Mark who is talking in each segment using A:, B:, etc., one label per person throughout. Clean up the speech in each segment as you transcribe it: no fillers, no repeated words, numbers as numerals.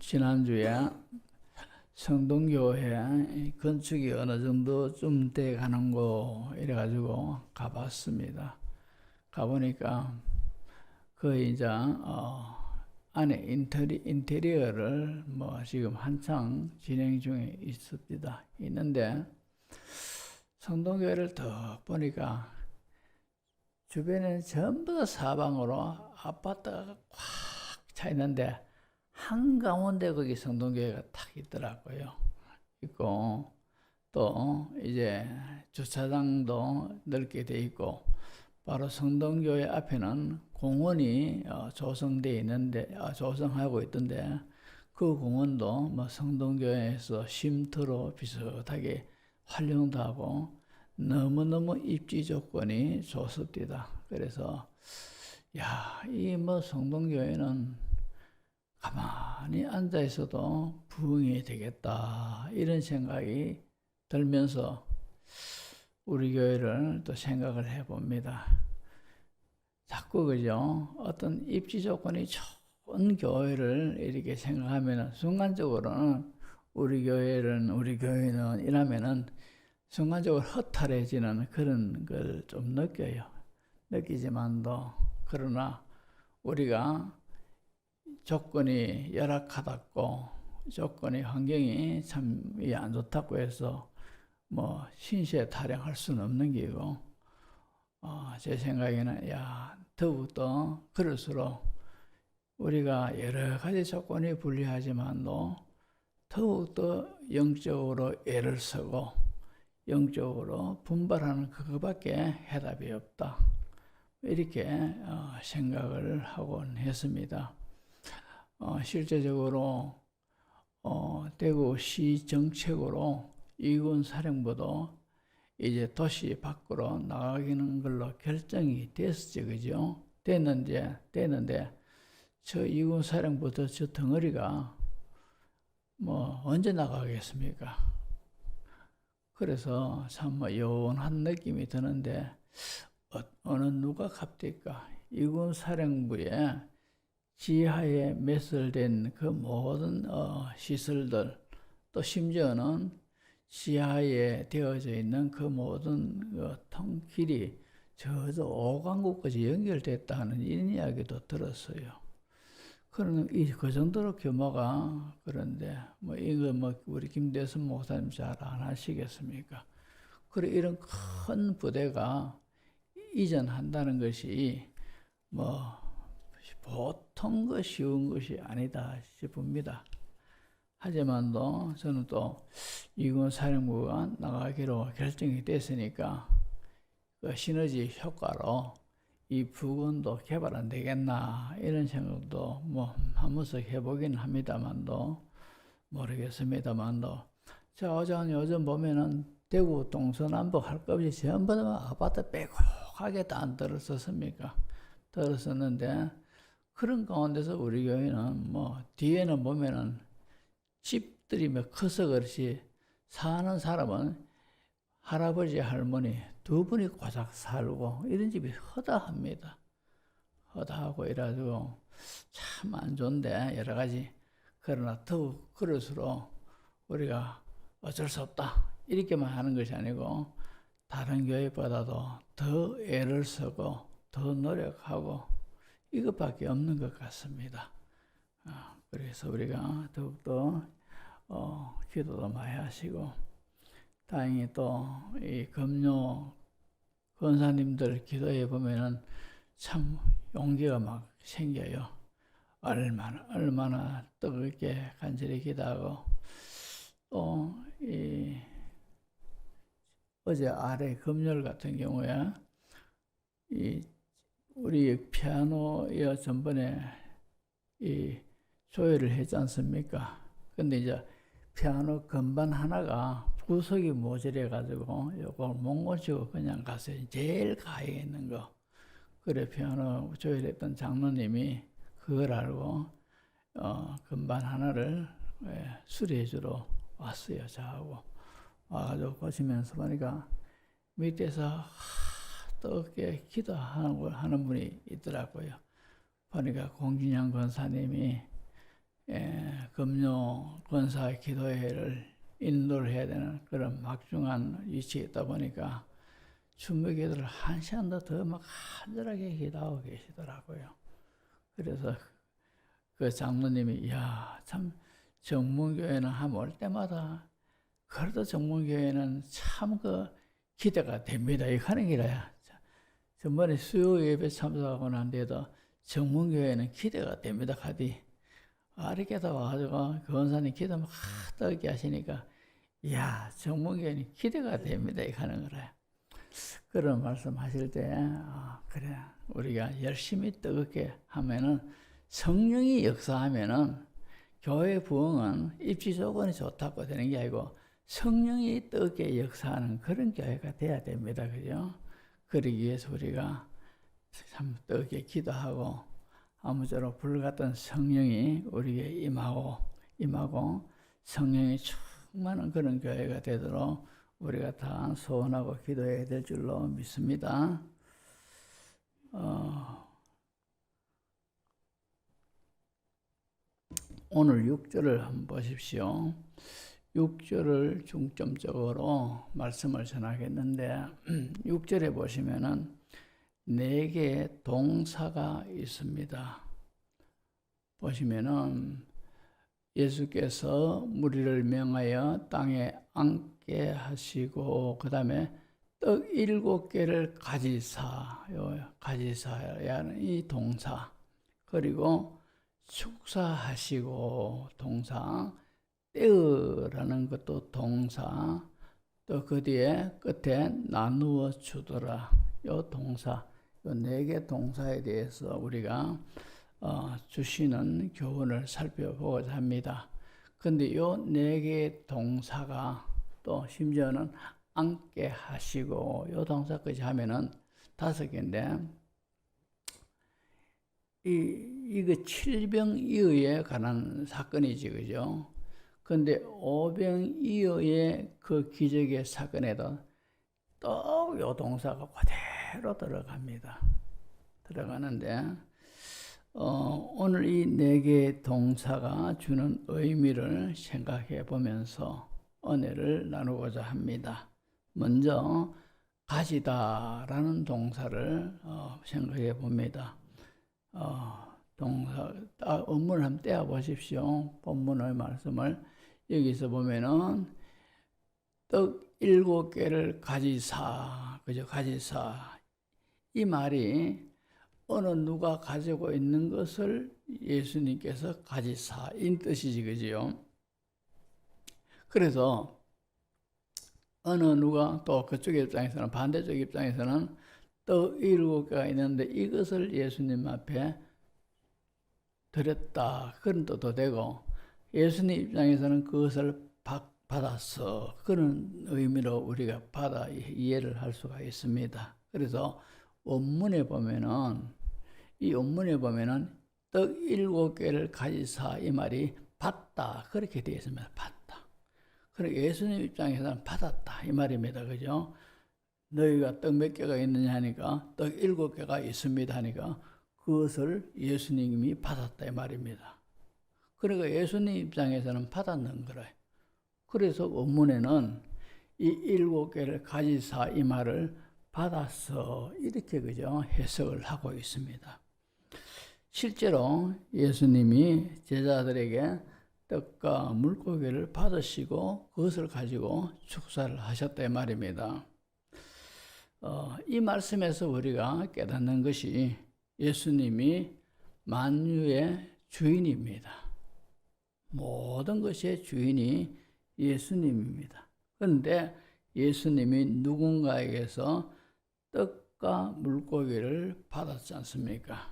A: 지난주에 성동교회 건축이 어느 정도 좀 돼 가는 거 이래가지고 가봤습니다. 가보니까 거의 이제 안에 인테리어를 지금 한창 진행 중에 있는데 성동교회를 더 보니까 주변에는 전부 다 사방으로 아파트가 꽉 차 있는데 한가운데 거기 성동교회가 딱 있더라고요. 있고 또 이제 주차장도 넓게 돼 있고 바로 성동교회 앞에는 공원이 조성돼 있는데 조성하고 있던데 그 공원도 성동교회에서 쉼터로 비슷하게 활용도 하고 너무너무 입지 조건이 좋습니다. 그래서 이 성동교회는 가만히 앉아 있어도 부흥이 되겠다 이런 생각이 들면서 우리 교회를 또 생각을 해봅니다. 자꾸 그죠? 어떤 입지 조건이 좋은 교회를 이렇게 생각하면 순간적으로는 우리 교회는 이러면은 순간적으로 허탈해지는 그런 걸 좀 느끼지만도 그러나 우리가 조건이 열악하다고 환경이 참 안 좋다고 해서 신시에 타령할 수는 없는 게고 제 생각에는 더욱더 그럴수록 우리가 여러 가지 조건이 불리하지만도 더욱더 영적으로 애를 쓰고 영적으로 분발하는 그거밖에 해답이 없다 이렇게 생각을 하곤 했습니다. 실제적으로 대구시 정책으로 이군 사령부도 이제 도시 밖으로 나가기는 걸로 결정이 됐었죠, 그죠? 됐는데 저 이군 사령부도 저 덩어리가 언제 나가겠습니까? 그래서 참 요원한 느낌이 드는데 어느 누가 갑니까? 이군 사령부에 지하에 매설된 그 모든 시설들 또 심지어는 지하에 되어져 있는 그 모든 통길이 저저 오강구까지 연결됐다는 이런 이야기도 들었어요. 그러면 그 정도로 규모가 그런데 이거 우리 김대선 목사님 잘 안 하시겠습니까? 그래 이런 큰 부대가 이전한다는 것이 보통 쉬운 것이 아니다 싶습니다. 하지만도 저는 또 이군 사령부가 나가기로 결정이 됐으니까 그 시너지 효과로 이 부근도 개발 안 되겠나 이런 생각도 하면서 해보긴 합니다만도 모르겠습니다만도 요즘 보면은 대구 동서남북 할 것 없이 전부 다 아파트 빼곡하게 다 안 들었었습니까? 들었었는데 그런 가운데서 우리 교회는 뒤에는 보면은 집들이 커서 그렇지 사는 사람은 할아버지 할머니 두 분이 고작 살고 이런 집이 허다합니다. 허다하고 이래가지고 참 안 좋은데 여러 가지 그러나 더욱 그럴수록 우리가 어쩔 수 없다 이렇게만 하는 것이 아니고 다른 교회보다도 더 애를 쓰고 더 노력하고 이것밖에 없는 것 같습니다. 그래서 우리가 더욱더 기도도 많이 하시고 다행히 또 이 금요 권사님들 기도해 보면은 참 용기가 막 생겨요. 얼마나 뜨겁게 간절히 기도하고 또 어제 아래 금요일 같은 경우에 우리 피아노 전번에 조회를 했지 않습니까? 근데 이제 피아노 건반 하나가 구석이 모자라가지고 이걸 못 고치고 그냥 가서 제일 가에 있는 거. 그래 피아노 조회를 했던 장로님이 그걸 알고 건반 하나를 수리해 주러 왔어요. 저하고 와가지고 보시면서 보니까 밑에서 뜨겁게 기도하는 분이 있더라고요. 보니까 공진양 권사님이 금요 권사 기도회를 인도를 해야 되는 그런 막중한 위치에 있다 보니까 중보 기도를 1시간도 더 막 간절하게 기도하고 계시더라고요. 그래서 그 장로님이 참 정문교회는 한 올 때마다 그래도 정문교회는 참 그 기대가 됩니다. 이 하는 길이야. 전번에 수요 예배 참석하고 난 뒤에도 정문교회는 기대가 됩니다. 가디 아리께서 와가지고 그 원사님 기도 막 뜨겁게 하시니까 정문교회는 기대가 됩니다. 이 하는 거라. 그런 말씀 하실 때 그래 우리가 열심히 뜨겁게 하면은 성령이 역사하면은 교회 부흥은 입지 조건이 좋다고 되는 게 아니고 성령이 뜨겁게 역사하는 그런 교회가 돼야 됩니다. 그죠? 그러기 위해서 우리가 참 뜨겁게 기도하고 아무쪼록 불같은 성령이 우리에게 임하고 성령이 충만한 그런 교회가 되도록 우리가 다 소원하고 기도해야 될 줄로 믿습니다. 오늘 6절을 한번 보십시오. 6절을 중점적으로 말씀을 전하겠는데 6절에 보시면은 4개의 동사가 있습니다. 보시면은 예수께서 무리를 명하여 땅에 앉게 하시고 그 다음에 떡 7개를 가지사야 하는 이 동사, 그리고 축사하시고 동사, 떼으라는 것도 동사, 또 그 뒤에 끝에 나누어 주더라 요 동사, 요 4개 동사에 대해서 우리가 주시는 교훈을 살펴보고자 합니다. 근데 요 4개의 동사가 또 심지어는 앉게 하시고 요 동사까지 하면은 5개인데 이거 칠병이어에 관한 사건이지, 그죠? 근데 오병이어의 그 기적의 사건에도 또 요 동사가 그대로 들어가는데 오늘 이 4개의 동사가 주는 의미를 생각해 보면서 은혜를 나누고자 합니다. 먼저 가지다라는 동사를 생각해 봅니다. 동사 원문을 한번 떼어 보십시오. 본문의 말씀을 여기서 보면은 떡 7개를 가지사, 그죠? 가지사, 이 말이 어느 누가 가지고 있는 것을 예수님께서 가지사인 뜻이지, 그지요? 그래서 어느 누가 또 그쪽 입장에서는, 반대쪽 입장에서는 떡 7개가 있는데 이것을 예수님 앞에 드렸다, 그런 뜻도 되고, 예수님 입장에서는 그것을 받았어, 그런 의미로 우리가 받아 이해를 할 수가 있습니다. 그래서 원문에 보면은, 이 원문에 보면은 떡 7개를 가지사, 이 말이 받다, 그렇게 되어 있습니다. 받다. 그리고 예수님 입장에서는 받았다, 이 말입니다. 그죠? 너희가 떡 몇 개가 있느냐 하니까 떡 7개가 있습니다 하니까 그것을 예수님이 받았다, 이 말입니다. 그러니까 예수님 입장에서는 받았는 거래요. 그래서 원문에는 이 7개를 가지사, 이 말을 받았어, 이렇게, 그죠? 해석을 하고 있습니다. 실제로 예수님이 제자들에게 떡과 물고기를 받으시고 그것을 가지고 축사를 하셨다, 이 말입니다. 이 말씀에서 우리가 깨닫는 것이 예수님이 만유의 주인입니다. 모든 것의 주인이 예수님입니다. 그런데 예수님이 누군가에게서 떡과 물고기를 받았지 않습니까?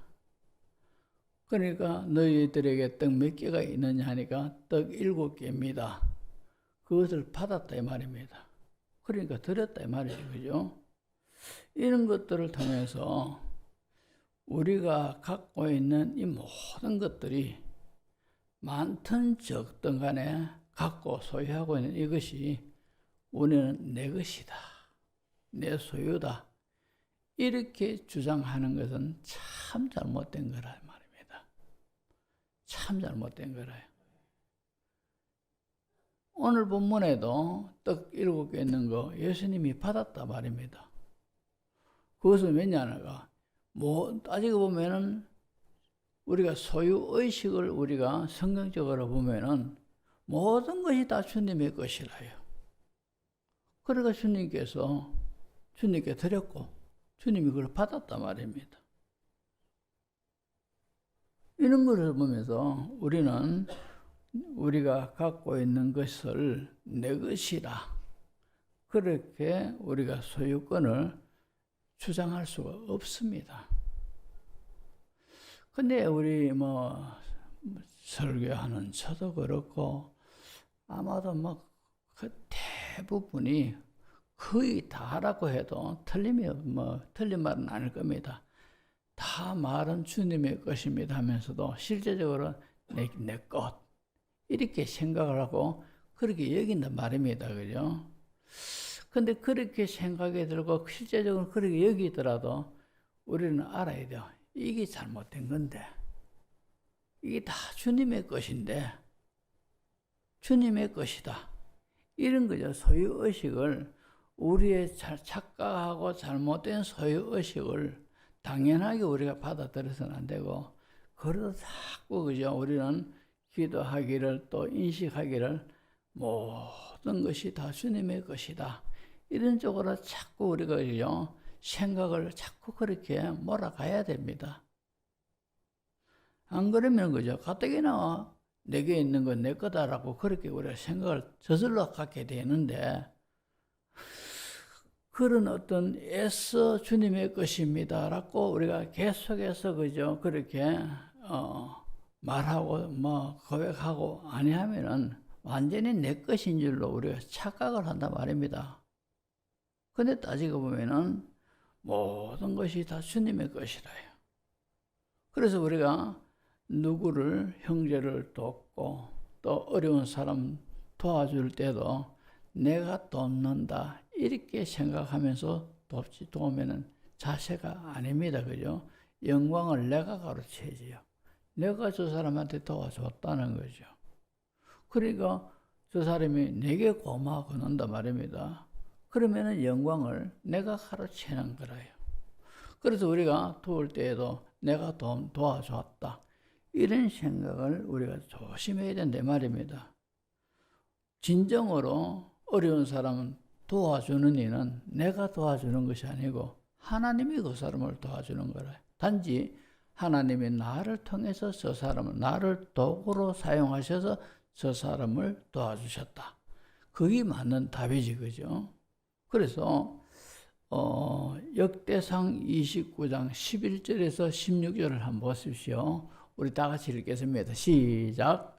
A: 그러니까 너희들에게 떡 몇 개가 있느냐 하니까 떡 7개입니다. 그것을 받았다, 이 말입니다. 그러니까 드렸다, 이 말이죠. 그죠? 이런 것들을 통해서 우리가 갖고 있는 이 모든 것들이 많든 적든 간에 갖고 소유하고 있는 이것이 우리는 내 것이다, 내 소유다, 이렇게 주장하는 것은 참 잘못된 거라 말입니다. 참 잘못된 거라요. 오늘 본문에도 떡 7개 있는 거 예수님이 받았단 말입니다. 그것은 왜냐하가 따지고 보면은 우리가 소유의식을 우리가 성경적으로 보면은 모든 것이 다 주님의 것이라요. 그러니까 주님께 드렸고 주님이 그걸 받았단 말입니다. 이런 것을 보면서 우리가 갖고 있는 것을 내 것이라 그렇게 우리가 소유권을 주장할 수가 없습니다. 근데 우리 설교하는 저도 그렇고 아마도 그 대부분이 거의 다라고 해도 틀린 말은 아닐 겁니다. 다 말은 주님의 것입니다 하면서도 실제적으로 내 것 이렇게 생각을 하고 그렇게 여긴단 말입니다. 그죠? 근데 그렇게 생각이 들고 실제적으로 그렇게 여기더라도 우리는 알아야 돼요. 이게 잘못된 건데 이게 다 주님의 것인데 주님의 것이다. 이런 거죠. 소유의식을 우리의 착각하고 잘못된 소유의식을 당연하게 우리가 받아들여서는 안 되고 그래도 자꾸 그죠. 우리는 기도하기를 또 인식하기를 모든 것이 다 주님의 것이다. 이런 쪽으로 자꾸 우리가 그죠. 생각을 자꾸 그렇게 몰아가야 됩니다. 안 그러면 그죠. 가뜩이나 내게 있는 건 내 거다라고 그렇게 우리가 생각을 저절로 갖게 되는데 그런 어떤 애써 주님의 것입니다라고 우리가 계속해서 그죠. 그렇게 말하고 고백하고 아니하면은 완전히 내 것인 줄로 우리가 착각을 한단 말입니다. 근데 따지고 보면은 모든 것이 다 주님의 것이라요. 그래서 우리가 누구를 형제를 돕고 또 어려운 사람 도와줄 때도 내가 돕는다 이렇게 생각하면서 도우면은 자세가 아닙니다. 그죠? 영광을 내가 가로채지요. 내가 저 사람한테 도와줬다는 거죠. 그러니까 저 사람이 내게 고마워 그런단 말입니다. 그러면은 영광을 내가 가로채는 거라요. 그래서 우리가 도울 때에도 내가 도와줬다. 이런 생각을 우리가 조심해야 된다 말입니다. 진정으로 어려운 사람은 도와주는 이는 내가 도와주는 것이 아니고 하나님이 그 사람을 도와주는 거라. 단지 하나님이 나를 통해서 저 사람을 나를 도구로 사용하셔서 저 사람을 도와주셨다. 그게 맞는 답이지, 그죠? 그래서 역대상 29장 11절에서 16절을 한번 보십시오. 우리 다 같이 읽겠습니다. 시작.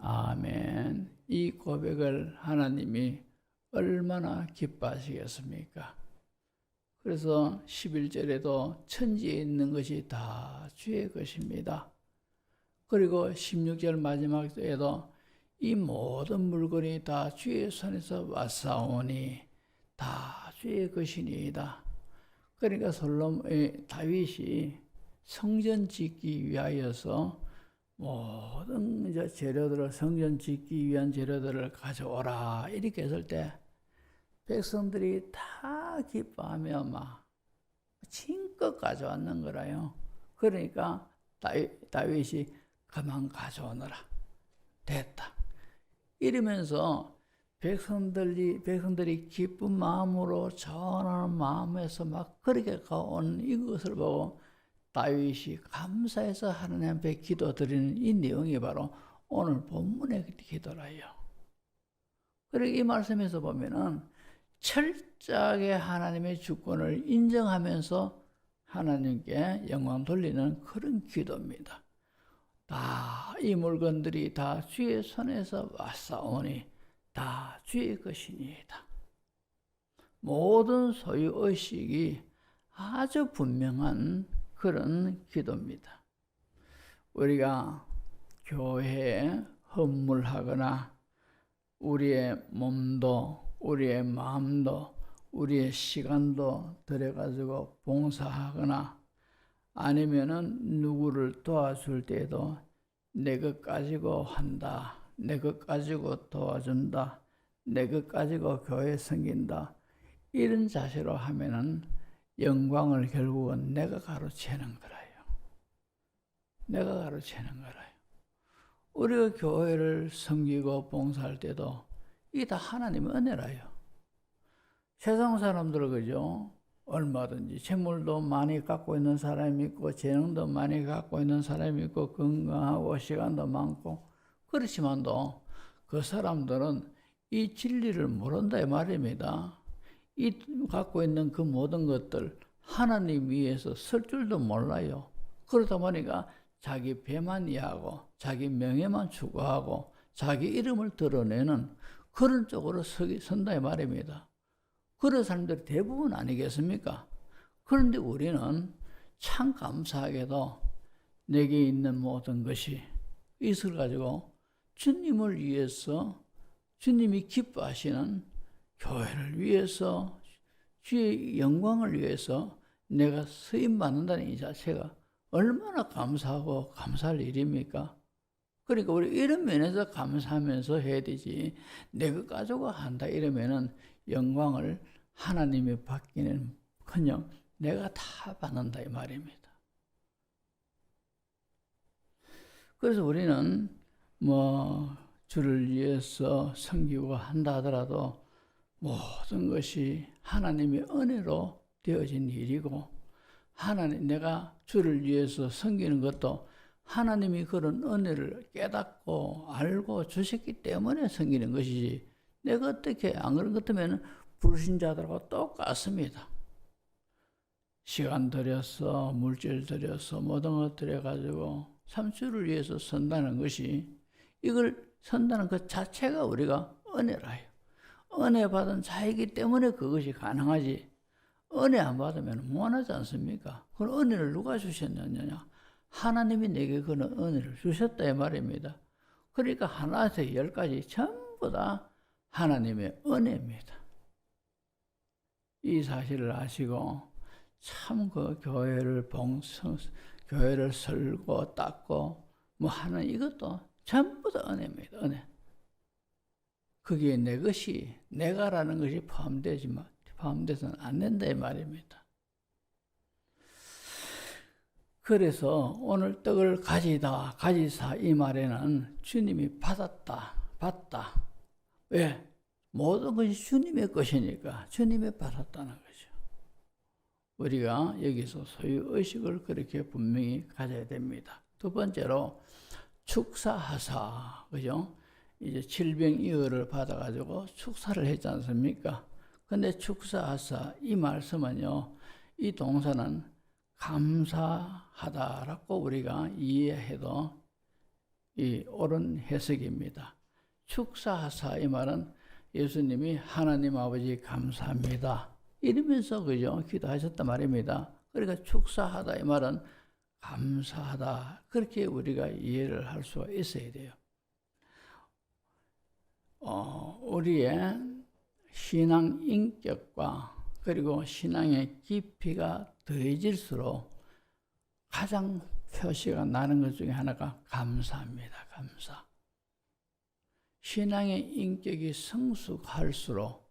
A: 아멘. 이 고백을 하나님이 얼마나 기뻐하시겠습니까? 그래서 11절에도 천지에 있는 것이 다 주의 것입니다. 그리고 16절 마지막에도 이 모든 물건이 다 주의 손에서 왔사오니 다 주의 것이니이다. 그러니까 다윗이 성전 짓기 위하여서 모든 이제 재료들을 성전 짓기 위한 재료들을 가져오라 이렇게 했을 때 백성들이 다 기뻐하며 막 힘껏 가져왔는 거라요. 그러니까 다윗이 그만 가져오너라 됐다 이러면서 백성들이 기쁜 마음으로 전하는 마음에서 막 그렇게 가온 이것을 보고 다윗이 감사해서 하나님 앞에 기도드리는 이 내용이 바로 오늘 본문의 기도라요. 그리고 이 말씀에서 보면은 철저하게 하나님의 주권을 인정하면서 하나님께 영광 돌리는 그런 기도입니다. 다 이 물건들이 다 주의 손에서 왔사오니 다 주의 것이니이다. 모든 소유 의식이 아주 분명한 그런 기도입니다. 우리가 교회에 헌물하거나 우리의 몸도 우리의 마음도 우리의 시간도 들여가지고 봉사하거나 아니면은 누구를 도와줄 때에도 내 것 가지고 한다, 내 것 가지고 도와준다, 내 것 가지고 교회 섬긴다 이런 자세로 하면은 영광을 결국은 내가 가로채는 거라요. 내가 가로채는 거라요. 우리가 교회를 섬기고 봉사할 때도 이게 다 하나님의 은혜라요. 세상 사람들은 그죠? 얼마든지 재물도 많이 갖고 있는 사람이 있고 재능도 많이 갖고 있는 사람이 있고 건강하고 시간도 많고 그렇지만도 그 사람들은 이 진리를 모른다 이 말입니다. 이 갖고 있는 그 모든 것들 하나님 위해서 쓸 줄도 몰라요. 그러다 보니까 자기 배만 이해하고 자기 명예만 추구하고 자기 이름을 드러내는 그런 쪽으로 선다 이 말입니다. 그런 사람들이 대부분 아니겠습니까? 그런데 우리는 참 감사하게도 내게 있는 모든 것이 이것을 가지고 주님을 위해서 주님이 기뻐하시는 교회를 위해서 주의 영광을 위해서 내가 쓰임받는다는 이 자체가 얼마나 감사하고 감사할 일입니까? 그러니까 우리 이런 면에서 감사하면서 해야 되지 내 것 가지고 한다 이러면은 영광을 하나님이 받기는 그냥 내가 다 받는다 이 말입니다. 그래서 우리는 주를 위해서 섬기고 한다 하더라도 모든 것이 하나님의 은혜로 되어진 일이고 내가 주를 위해서 섬기는 것도 하나님이 그런 은혜를 깨닫고 알고 주셨기 때문에 섬기는 것이지 내가 어떻게 안 그런 것 같으면 불신자들하고 똑같습니다. 시간 들여서 물질 들여서 모든 것 들여가지고 참 주를 위해서 선다는 것이 이걸 선다는 것 자체가 우리가 은혜라요. 은혜 받은 자이기 때문에 그것이 가능하지 은혜 안 받으면 무한하지 않습니까? 그럼 은혜를 누가 주셨느냐? 하나님이 내게 그런 은혜를 주셨다 이 말입니다. 그러니까 하나에서 10가지 전부 다 하나님의 은혜입니다. 이 사실을 아시고 참 그 교회를 설고 닦고 하는 이것도 전부 다 은혜입니다. 은혜. 거기에 내 것이 내가라는 것이 포함돼서는 안 된다 이 말입니다. 그래서 오늘 떡을 가지사 이 말에는 주님이 받았다. 왜? 모든 것이 주님의 것이니까 주님이 받았다는 거죠. 우리가 여기서 소유의식을 그렇게 분명히 가져야 됩니다. 두 번째로 축사하사, 그죠? 이제 질병이의를 받아가지고 축사를 했지 않습니까? 근데 축사하사 이 말씀은요, 이 동사는 감사하다라고 우리가 이해해도 이 옳은 해석입니다. 축사하사 이 말은 예수님이 하나님 아버지 감사합니다 이러면서 그죠 기도하셨단 말입니다. 그러니까 축사하다 이 말은 감사하다 그렇게 우리가 이해를 할 수가 있어야 돼요. 우리의 신앙 인격과 그리고 신앙의 깊이가 더해질수록 가장 표시가 나는 것 중에 하나가 감사입니다. 감사. 신앙의 인격이 성숙할수록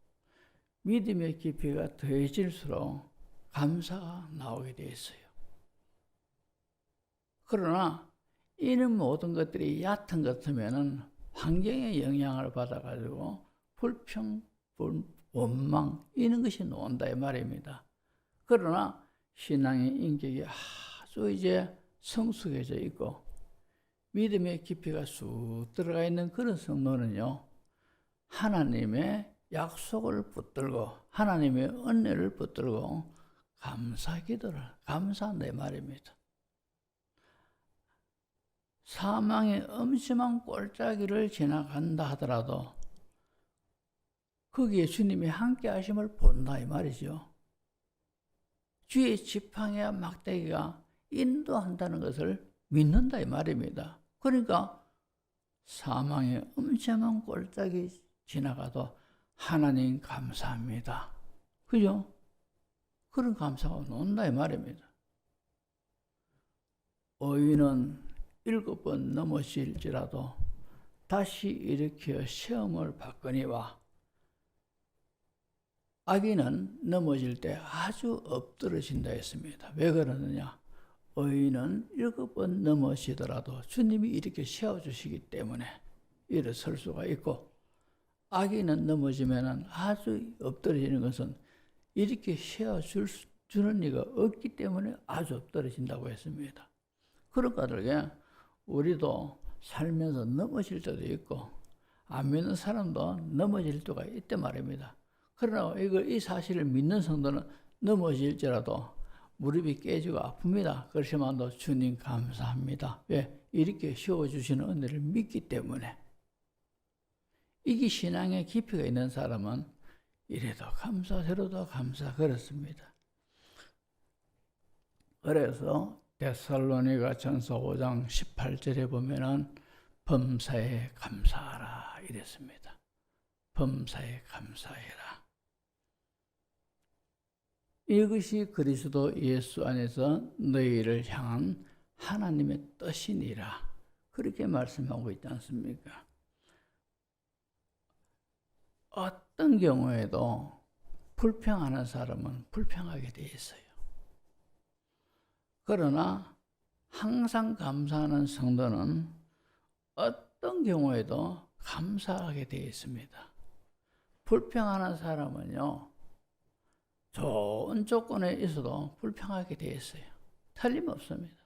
A: 믿음의 깊이가 더해질수록 감사가 나오게 되어 있어요. 그러나 이는 모든 것들이 얕은 것 같으면은 환경의 영향을 받아가지고 불평, 원망 이런 것이 나온다 이 말입니다. 그러나 신앙의 인격이 아주 이제 성숙해져 있고 믿음의 깊이가 쑥 들어가 있는 그런 성도는요, 하나님의 약속을 붙들고 하나님의 은혜를 붙들고 감사기도를 감사한다 이 말입니다. 사망의 엄심한 골짜기를 지나간다 하더라도 거기에 주님이 함께 하심을 본다 이 말이죠. 주의 지팡이와 막대기가 인도한다는 것을 믿는다 이 말입니다. 그러니까 사망의 엄심한 골짜기 지나가도 하나님 감사합니다. 그죠? 그런 감사가 나온다 이 말입니다. 의인은 7번 넘어질지라도 다시 일으켜 시험을 받거니와 악인은 넘어질 때 아주 엎드러진다 했습니다. 왜 그러느냐? 의인은 7번 넘어지더라도 주님이 이렇게 세워주시기 때문에 일어설 수가 있고, 악인은 넘어지면 아주 엎드러지는 것은 이렇게 세워주는 이가 없기 때문에 아주 엎드러진다고 했습니다. 그러니까 우리도 살면서 넘어질 때도 있고 안 믿는 사람도 넘어질 때가 있단 말입니다. 그러나 이 사실을 믿는 성도는 넘어질지라도 무릎이 깨지고 아픕니다. 그렇지만도 주님 감사합니다. 왜? 이렇게 세워주시는 은혜를 믿기 때문에. 이게 신앙의 깊이가 있는 사람은 이래도 감사 저래도 감사 그렇습니다. 그래서 데살로니가 전서 5장 18절에 보면은 범사에 감사하라 이랬습니다. 범사에 감사해라. 이것이 그리스도 예수 안에서 너희를 향한 하나님의 뜻이니라. 그렇게 말씀하고 있지 않습니까? 어떤 경우에도 불평하는 사람은 불평하게 돼 있어요. 그러나 항상 감사하는 성도는 어떤 경우에도 감사하게 되어 있습니다. 불평하는 사람은요, 좋은 조건에 있어도 불평하게 되어 있어요. 틀림없습니다.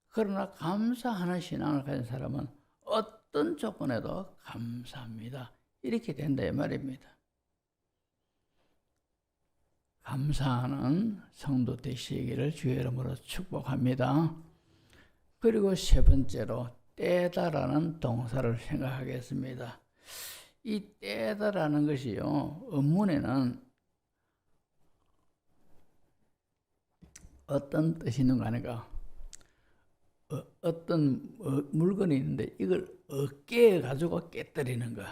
A: 그러나 감사하는 신앙을 가진 사람은 어떤 조건에도 감사합니다. 이렇게 된다 이 말입니다. 감사하는 성도 되시기를 주의 이름으로 축복합니다. 그리고 세 번째로 떼다라는 동사를 생각하겠습니다. 이 떼다라는 것이요, 원문에는 어떤 뜻이 있는가 하니까 어떤 물건이 있는데 이걸 어깨에 가지고 깨뜨리는 거,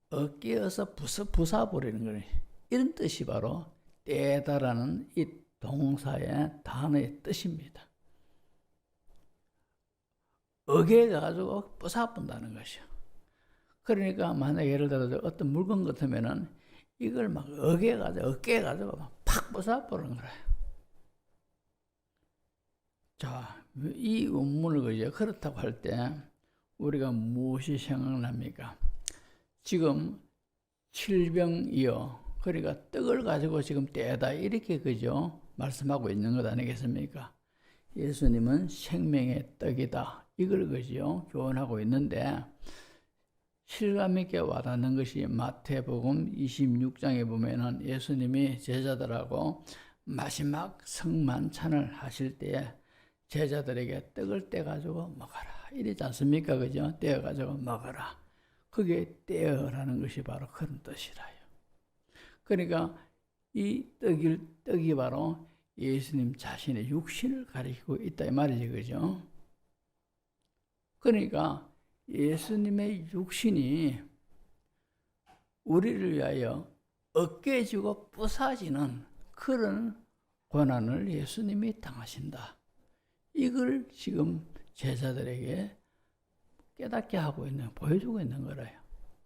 A: 어깨에서 부숴버리는 거예요. 이런 뜻이 바로 떼다라는 이 동사의 단어의 뜻입니다. 어깨에 가지고 부숴본다는 것이요. 그러니까 만약 예를 들어서 어떤 물건 같으면은 이걸 막 어깨에 가지고 막 팍 부숴버리는 거예요. 자, 이 원문을 그죠? 그렇다고 할 때 우리가 무엇이 생각납니까? 지금 칠병이요, 그러니까 떡을 가지고 지금 떼다 이렇게 그죠? 말씀하고 있는 것 아니겠습니까? 예수님은 생명의 떡이다 이걸 그죠? 교훈하고 있는데, 실감 있게 와닿는 것이 마태복음 26장에 보면은 예수님이 제자들하고 마지막 성만찬을 하실 때에 제자들에게 떡을 떼가지고 먹어라 이러지 않습니까? 그죠? 떼어가지고 먹어라. 그게 떼어라는 것이 바로 그런 뜻이라요. 그러니까 이 떡이 바로 예수님 자신의 육신을 가리키고 있다 이 말이지, 그죠? 그러니까 예수님의 육신이 우리를 위하여 으깨지고 부사지는 그런 고난을 예수님이 당하신다. 이걸 지금 제자들에게 깨닫게 하고 보여주고 있는 거라요.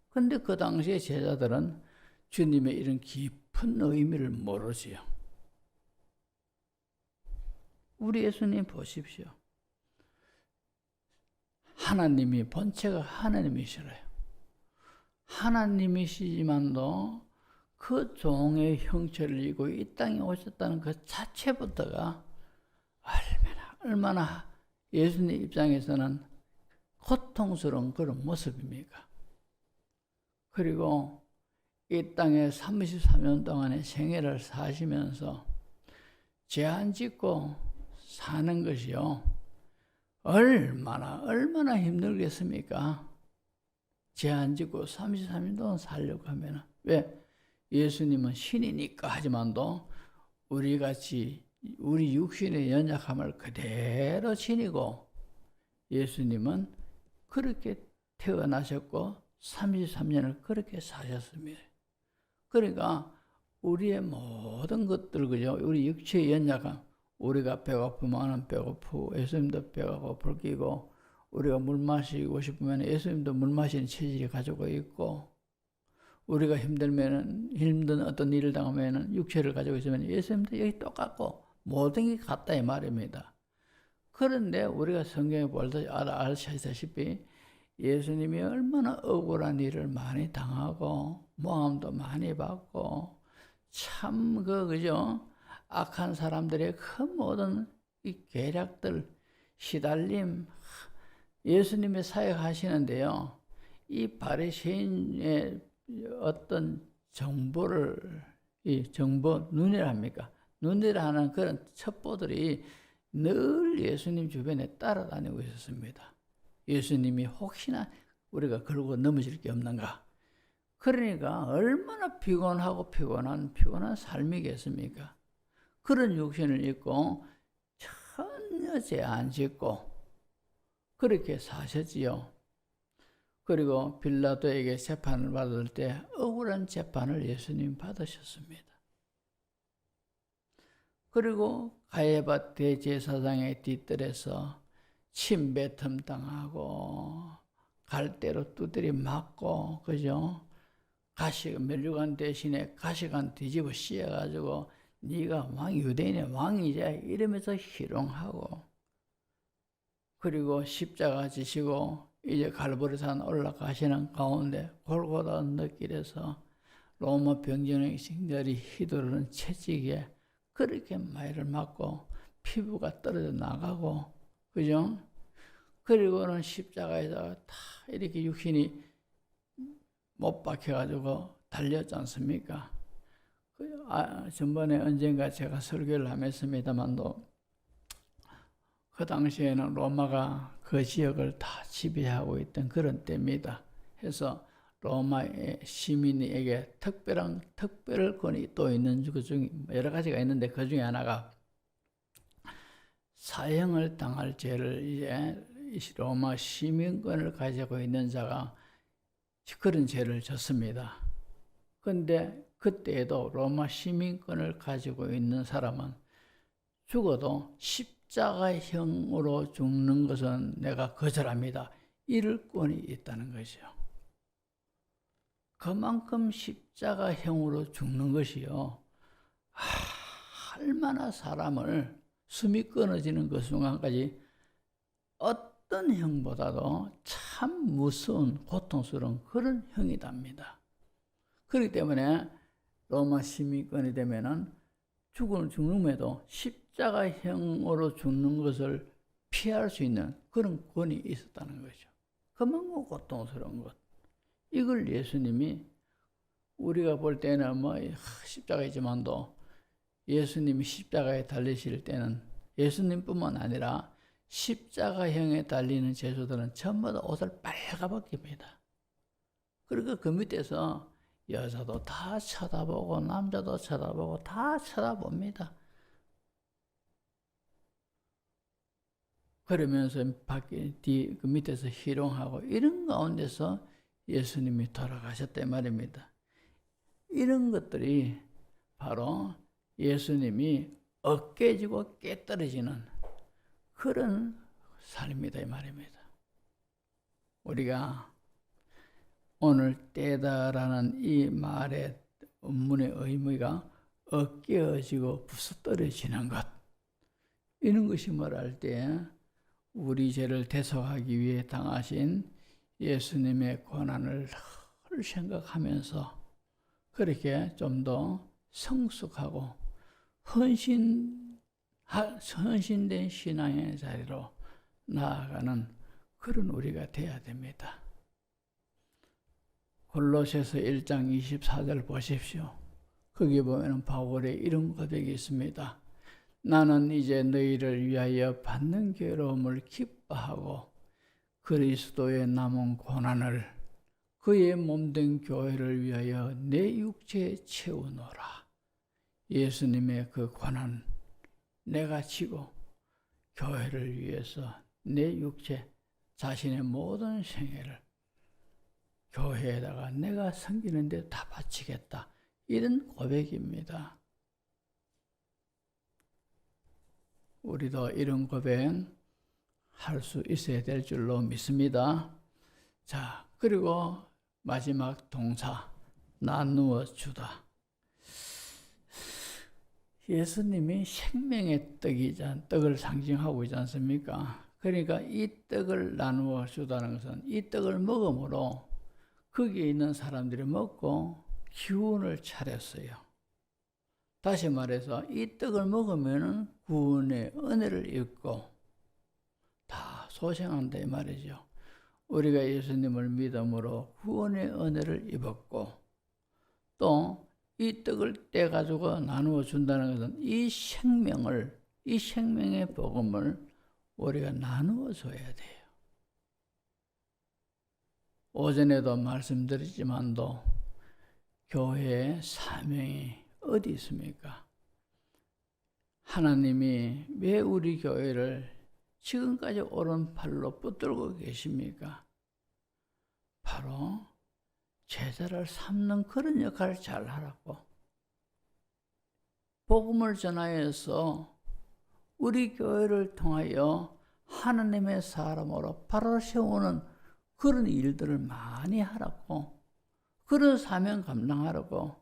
A: 근데 그 당시에 제자들은 주님의 이런 깊은 의미를 모르지요. 우리 예수님 보십시오. 하나님이 본체가 하나님이시래요. 하나님이시지만도 그 종의 형체를 입고 이 땅에 오셨다는 그 자체부터가 얼마나 예수님 입장에서는 고통스러운 그런 모습입니까? 그리고 이 땅에 33년 동안의 생애를 사시면서 죄 안 짓고 사는 것이요. 얼마나 힘들겠습니까? 죄 안 짓고 33년 동안 살려고 하면 왜? 예수님은 신이니까 하지만도 우리같이 우리 육신의 연약함을 그대로 지니고 예수님은 그렇게 태어나셨고 33년을 그렇게 사셨습니다. 그러니까 우리의 모든 것들, 그죠? 우리 육체의 연약함, 우리가 배고프면 배고프고 예수님도 배가 고플 끼고 우리가 물 마시고 싶으면 예수님도 물 마시는 체질이 가지고 있고 우리가 힘든 어떤 일을 당하면 육체를 가지고 있으면 예수님도 여기 똑같고 모든 게 같다 이 말입니다. 그런데 우리가 성경에 볼 때 아시다시피 예수님이 얼마나 억울한 일을 많이 당하고 모함도 많이 받고 참 그죠? 악한 사람들의 그 모든 이 계략들, 시달림, 예수님의 사역 하시는데요. 이 바리새인의 어떤 눈이라 합니까? 눈이라 하는 그런 첩보들이 늘 예수님 주변에 따라다니고 있었습니다. 예수님이 혹시나 우리가 그러고 넘어질 게 없는가? 그러니까 얼마나 피곤한 삶이겠습니까? 그런 육신을 입고 전혀 죄 안 짓고 그렇게 사셨지요. 그리고 빌라도에게 재판을 받을 때 억울한 재판을 예수님 받으셨습니다. 그리고 가야바 대제사장의 뒤뜰에서 침뱉음 당하고 갈대로 두드려 맞고 그죠? 면류관 대신에 가시관 뒤집어 씌워가지고 네가 유대인의 왕이자 이러면서 희롱하고 그리고 십자가 지시고 이제 갈보리산 올라가시는 가운데 골고다 언덕길에서 로마 병정의 신들이 휘두르는 채찍에 그렇게 마이를 맞고 피부가 떨어져 나가고 그죠? 그리고는 십자가에다가 다 이렇게 육신이 못 박혀가지고 달렸지 않습니까? 전번에 언젠가 제가 설교를 하면서입니다만도 그 당시에는 로마가 그 지역을 다 지배하고 있던 그런 때입니다. 해서 로마의 시민에게 특별권이 또 있는 그 중에 여러 가지가 있는데 그 중에 하나가 사형을 당할 죄를 이제 로마 시민권을 가지고 있는 자가 그런 죄를 졌습니다. 그런데 그때에도 로마 시민권을 가지고 있는 사람은 죽어도 십자가형으로 죽는 것은 내가 거절합니다. 이럴 권이 있다는 거죠. 그만큼 십자가형으로 죽는 것이요. 얼마나 사람을 숨이 끊어지는 그 순간까지 어떤 형보다도 참 무서운 고통스러운 그런 형이답니다. 그렇기 때문에 로마 시민권이 되면은 죽음에도 십자가형으로 죽는 것을 피할 수 있는 그런 권이 있었다는 거죠. 그만큼 고통스러운 것. 이걸 예수님이 우리가 볼 때는 십자가이지만도 예수님이 십자가에 달리실 때는 예수님뿐만 아니라 십자가형에 달리는 제자들은 전부 다 옷을 빨갛게 그리고 그 밑에서 여자도 다 쳐다보고 남자도 쳐다보고 다 쳐다봅니다. 그러면서 그 밑에서 희롱하고 이런 가운데서 예수님이 돌아가셨단 말입니다. 이런 것들이 바로 예수님이 어깨지고 깨떨어지는 그런 삶이다 이 말입니다. 우리가 오늘 때다라는 이 말의 원문의 의미가 어깨어지고 부서떨어지는 것, 이런 것이 말할 때 우리 죄를 대속하기 위해 당하신 예수님의 고난을 늘 생각하면서 그렇게 좀 더 성숙하고 헌신된 신앙의 자리로 나아가는 그런 우리가 돼야 됩니다. 골로새서 1장 24절 보십시오. 거기 보면 바울의 이런 고백이 있습니다. 나는 이제 너희를 위하여 받는 괴로움을 기뻐하고 그리스도의 남은 고난을 그의 몸된 교회를 위하여 내 육체에 채우노라. 예수님의 그 고난 내가 지고 교회를 위해서 내 육체 자신의 모든 생애를 교회에다가 내가 섬기는 데 다 바치겠다. 이런 고백입니다. 우리도 이런 고백 할 수 있어야 될 줄로 믿습니다. 자, 그리고 마지막 동사 나누어 주다. 예수님이 생명의 떡을 상징하고 있지 않습니까? 그러니까 이 떡을 나누어 주다는 것은 이 떡을 먹음으로 거기에 있는 사람들이 먹고 기운을 차렸어요. 다시 말해서 이 떡을 먹으면 구원의 은혜를 입고 다 소생한다 이 말이죠. 우리가 예수님을 믿음으로 구원의 은혜를 입었고 또 이 떡을 떼가지고 나누어 준다는 것은 이 생명의 복음을 우리가 나누어 줘야 돼요. 오전에도 말씀드렸지만도 교회의 사명이 어디 있습니까? 하나님이 왜 우리 교회를 지금까지 오른팔로 붙들고 계십니까? 바로 제자를 삼는 그런 역할을 잘 하라고. 복음을 전하여서 우리 교회를 통하여 하나님의 사람으로 바로 세우는 그런 일들을 많이 하라고, 그런 사명 감당하라고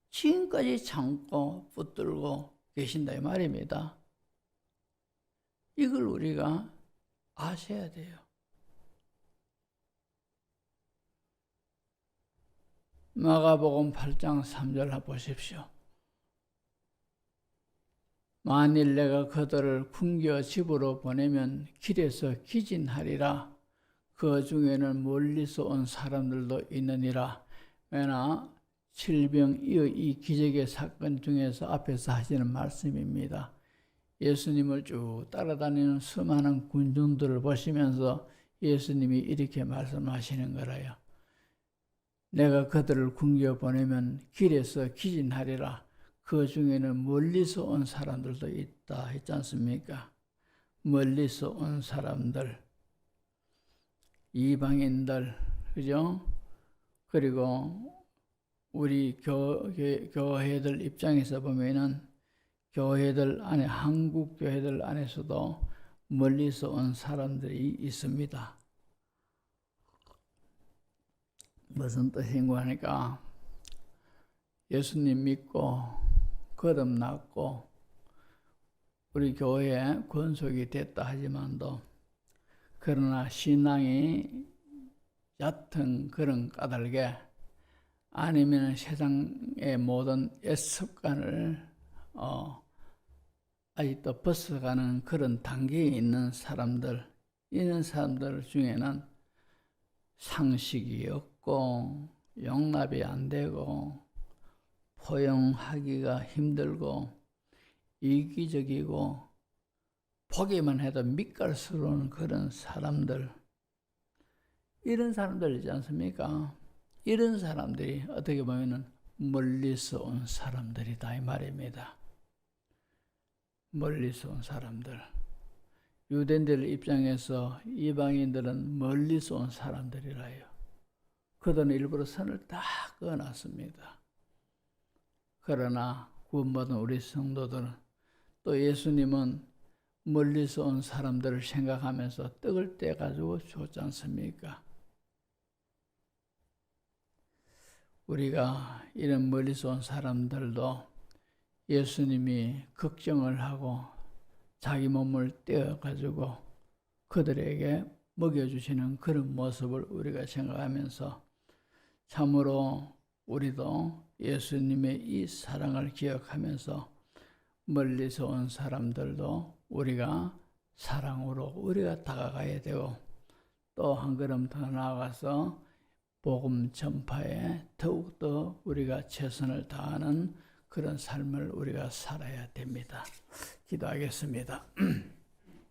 A: 지금까지 참고 붙들고 계신다 이 말입니다. 이걸 우리가 아셔야 돼요. 마가복음 8장 3절 보십시오. 만일 내가 그들을 굶겨 집으로 보내면 길에서 기진하리라. 그 중에는 멀리서 온 사람들도 있느니라. 왜나 질병이의 이 기적의 사건 중에서 앞에서 하시는 말씀입니다. 예수님을 쭉 따라다니는 수많은 군중들을 보시면서 예수님이 이렇게 말씀하시는 거라요. 내가 그들을 굶겨 보내면 길에서 기진하리라. 그 중에는 멀리서 온 사람들도 있다 했지 않습니까? 멀리서 온 사람들, 이방인들, 그죠? 그리고 우리 교회들 입장에서 보면은 교회들 안에, 한국 교회들 안에서도 멀리서 온 사람들이 있습니다. 무슨 뜻인가 하니까 예수님 믿고 거듭났고 우리 교회에 권속이 됐다 하지만도 그러나 신앙이 얕은 그런 까닭에 아니면 세상의 모든 습관을 아직도 벗어가는 그런 단계에 있는 사람들, 이런 사람들 중에는 상식이 없고 용납이 안 되고 포용하기가 힘들고 이기적이고 보기만 해도 밑갈스러운 그런 사람들, 이런 사람들이지 않습니까? 이런 사람들이 어떻게 보면 멀리서 온 사람들이다 이 말입니다. 멀리서 온 사람들. 유대인들 입장에서 이방인들은 멀리서 온 사람들이라요. 그들은 일부러 선을 다 그어놨습니다. 그러나 구원받은 우리 성도들은 또 예수님은 멀리서 온 사람들을 생각하면서 떡을 떼가지고 줬지 않습니까? 우리가 이런 멀리서 온 사람들도 예수님이 걱정을 하고 자기 몸을 떼어가지고 그들에게 먹여주시는 그런 모습을 우리가 생각하면서 참으로 우리도 예수님의 이 사랑을 기억하면서 멀리서 온 사람들도 우리가 사랑으로 우리가 다가가야 되고 또 한 걸음 더 나아가서 복음 전파에 더욱더 우리가 최선을 다하는 그런 삶을 우리가 살아야 됩니다. 기도하겠습니다.